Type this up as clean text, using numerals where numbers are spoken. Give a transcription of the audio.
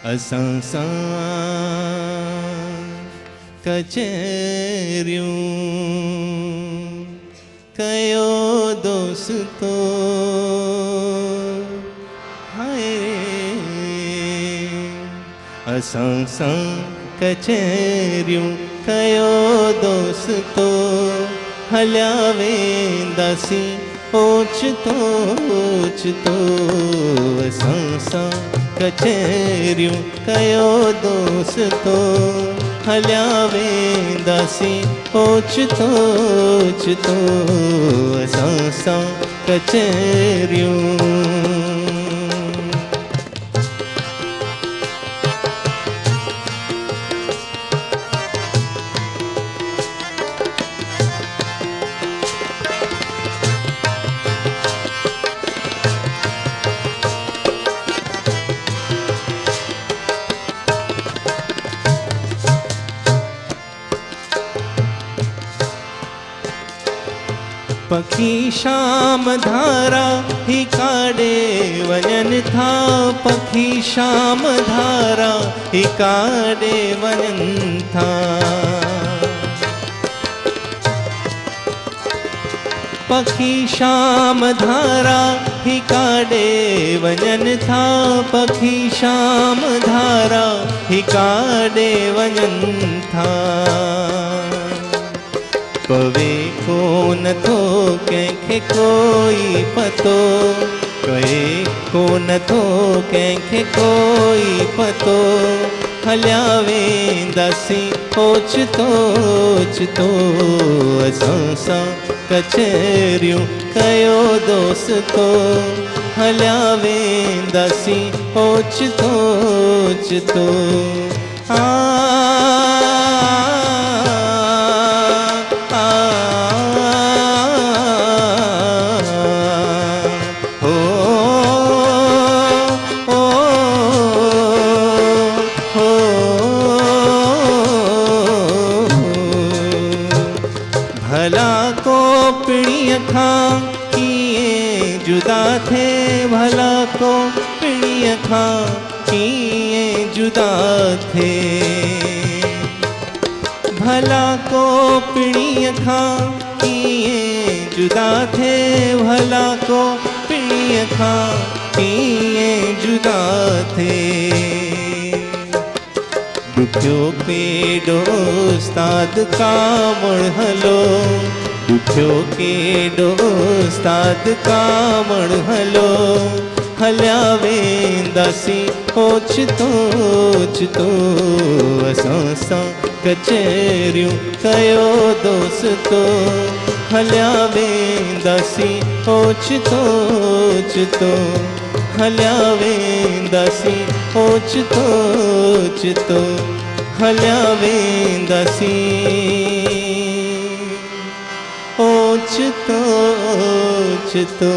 असां सां कचहरियूं कयो दोस्तो हाय असां सां कचहरियूं कयो दोस्तो हलिया वेंदासीं ओचितो ओचितो असां सां कचहरियूं कयो दोस्तो हलिया वेंदासीं ओचितो ओचितो असां सां कचहरियूं पखी शाम धारा ही काॾे वञनि था पखी शाम धारा ही काॾे वञनि था पखी शाम धारा ही काॾे वञनि था पखी शाम धारा ही काॾे वञनि था पवे को नथो कंहिंखे कोई पतो कहे को नथो कंहिंखे कोई पतो हलिया वेंदासीं ओचितो ओचितो असां सां कचहरियूं कयो दोस्तो हलिया वेंदासीं ओचितो ओचितो भला को पिणीअ खां कीअं जुदा थे भला को पिणीअ खां कीअं जुदा थे भला को पिणीअ खां कीअं जुदा थे भला को पिणीअ खां कीअं जुदा थे दुखियो केॾो उस्ताद कामण हलो दुखियो केॾो उस्ताद कामण हलो हलिया वेंदासीं ओचितो ओचितो असां सां कचहरियूं कयो दोस्तो हलिया वेंदासीं ओचितो ओचितो हलिया वेंदासीं ओचितो ओचितो हलिया वेंदासीं ओचितो ओचितो